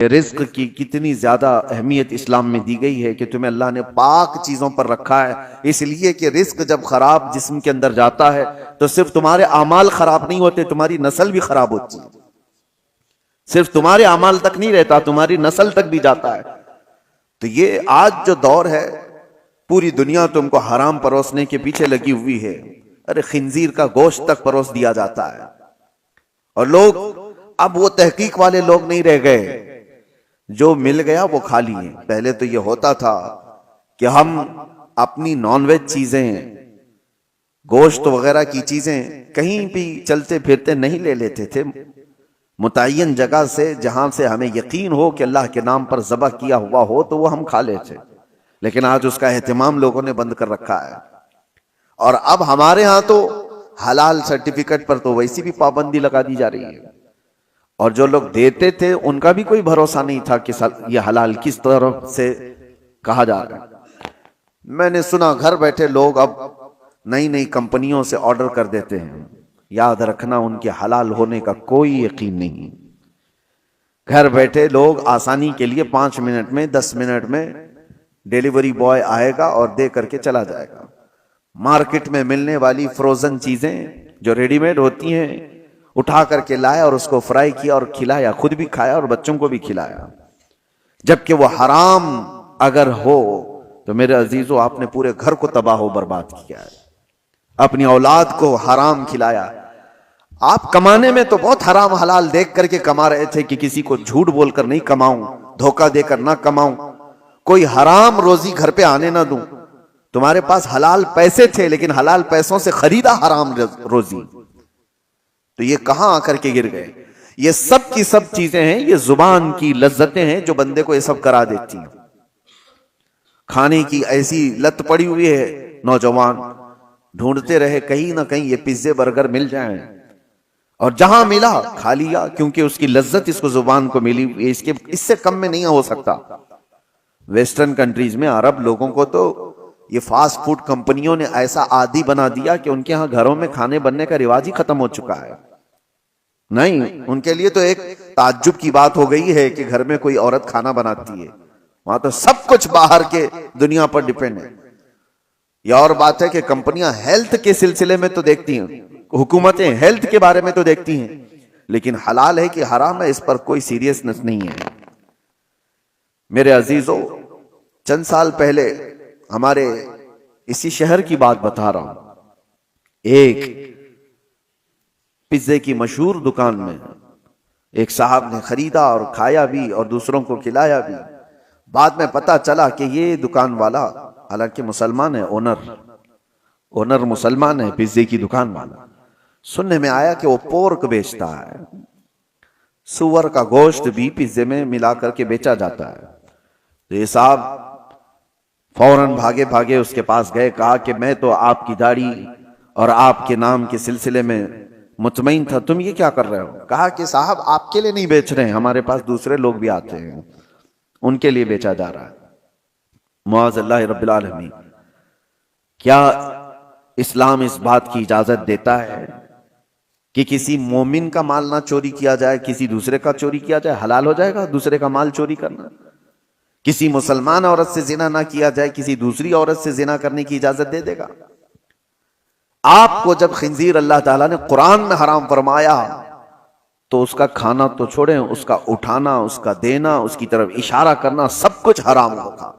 رزق کی کتنی زیادہ اہمیت اسلام میں دی گئی ہے کہ تمہیں اللہ نے پاک چیزوں پر رکھا ہے، اس لیے کہ رزق جب خراب جسم کے اندر جاتا ہے تو صرف تمہارے اعمال خراب نہیں ہوتے، تمہاری نسل بھی خراب ہوتی ہے۔ صرف تمہارے اعمال تک نہیں رہتا، تمہاری نسل تک بھی جاتا ہے۔ تو یہ آج جو دور ہے، پوری دنیا تم کو حرام پروسنے کے پیچھے لگی ہوئی ہے۔ ارے خنزیر کا گوشت تک پروس دیا جاتا ہے، اور لوگ اب وہ تحقیق والے لوگ نہیں رہ گئے، جو مل گیا وہ کھا لیے۔ پہلے تو یہ ہوتا تھا کہ ہم اپنی نان ویج چیزیں، گوشت وغیرہ کی چیزیں کہیں بھی چلتے پھرتے نہیں لے لیتے تھے، متعین جگہ سے جہاں سے ہمیں یقین ہو کہ اللہ کے نام پر ذبح کیا ہوا ہو تو وہ ہم کھا لیتے۔ لیکن آج اس کا اہتمام لوگوں نے بند کر رکھا ہے، اور اب ہمارے ہاں تو حلال سرٹیفکیٹ پر تو ویسی بھی پابندی لگا دی جا رہی ہے، اور جو لوگ دیتے تھے ان کا بھی کوئی بھروسہ نہیں تھا کہ یہ حلال کس طرح سے کہا جا رہا ہے۔ میں نے سنا گھر بیٹھے لوگ اب نئی نئی کمپنیوں سے آرڈر کر دیتے ہیں۔ یاد رکھنا ان کے حلال ہونے کا کوئی یقین نہیں۔ گھر بیٹھے لوگ آسانی کے لیے 5 منٹ میں 10 منٹ میں ڈیلیوری بوائے آئے گا اور دے کر کے چلا جائے گا۔ مارکیٹ میں ملنے والی فروزن چیزیں جو ریڈی میڈ ہوتی ہیں اٹھا کر کے لایا اور اس کو فرائی کیا اور کھلایا، خود بھی کھایا اور بچوں کو بھی کھلایا، جبکہ وہ حرام اگر ہو تو میرے عزیزو آپ نے پورے گھر کو تباہ و برباد کیا ہے، اپنی اولاد کو حرام کھلایا۔ آپ کمانے میں تو بہت حرام حلال دیکھ کر کے کما رہے تھے کہ کسی کو جھوٹ بول کر نہیں کماؤں، دھوکہ دے کر نہ کماؤں، کوئی حرام روزی گھر پہ آنے نہ دوں۔ تمہارے پاس حلال پیسے تھے لیکن حلال پیسوں سے خریدا حرام روزی، تو یہ کہاں آ کر کے گر گئے؟ یہ سب کی سب چیزیں ہیں، یہ زبان کی لذتیں ہیں جو بندے کو یہ سب کرا دیتی ہیں۔ کھانے کی ایسی لت پڑی ہوئی ہے، نوجوان ڈھونڈتے رہے کہیں نہ کہیں یہ پیزے برگر مل جائیں، اور جہاں ملا کھا لیا، کیونکہ اس کی لذت اس کو زبان کو ملی، اس سے کم میں نہیں ہو سکتا۔ ویسٹرن کنٹریز میں عرب لوگوں کو تو یہ فاسٹ فوڈ کمپنیوں نے ایسا عادی بنا دیا کہ ان کے ہاں گھروں میں کھانے بننے کا رواج ہی ختم ہو چکا ہے۔ نہیں، ان کے لیے تو ایک تعجب کی بات ہو گئی ہے کہ گھر میں کوئی عورت کھانا بناتی ہے، وہاں تو سب کچھ باہر کے دنیا پر ڈیپینڈ ہے۔ یہ اور بات ہے کہ کمپنیاں ہیلتھ کے سلسلے میں تو دیکھتی ہیں، حکومتیں ہیلتھ کے بارے میں تو دیکھتی ہیں، لیکن حلال ہے کہ حرام ہے اس پر کوئی سیریسنس نہیں ہے۔ میرے عزیزو، چند سال پہلے ہمارے اسی شہر کی بات بتا رہا ہوں، ایک پیزے کی مشہور دکان میں ایک صاحب نے خریدا اور کھایا بھی اور دوسروں کو کھلایا بھی۔ بعد میں پتا چلا کہ یہ دکان والا حالانکہ مسلمان ہے، اونر مسلمان ہے، پیزے کی دکان والا، سننے میں آیا کہ وہ پورک بیچتا ہے، سور کا گوشت بھی پیزے میں ملا کر کے بیچا جاتا ہے۔ تو یہ صاحب فوراً بھاگے بھاگے اس کے پاس گئے، کہا کہ میں تو آپ کی داڑھی اور آپ کے نام کے سلسلے میں مطمئن تھا، تم یہ کیا کر رہے ہو؟ کہا کہ صاحب آپ کے لیے نہیں بیچ رہے ہیں، ہمارے پاس دوسرے لوگ بھی آتے ہیں، ان کے لیے بیچا جا رہا ہے۔ معاذ اللہ رب العالمین، کیا اسلام اس بات کی اجازت دیتا ہے کہ کسی مومن کا مال نہ چوری کیا جائے، کسی دوسرے کا چوری کیا جائے؟ حلال ہو جائے گا دوسرے کا مال چوری کرنا؟ کسی مسلمان عورت سے زنا نہ کیا جائے، کسی دوسری عورت سے زنا کرنے کی اجازت دے دے گا؟ آپ کو جب خنزیر اللہ تعالیٰ نے قرآن میں حرام فرمایا تو اس کا کھانا تو چھوڑیں، اس کا اٹھانا، اس کا دینا، اس کی طرف اشارہ کرنا، سب کچھ حرام ہوگا۔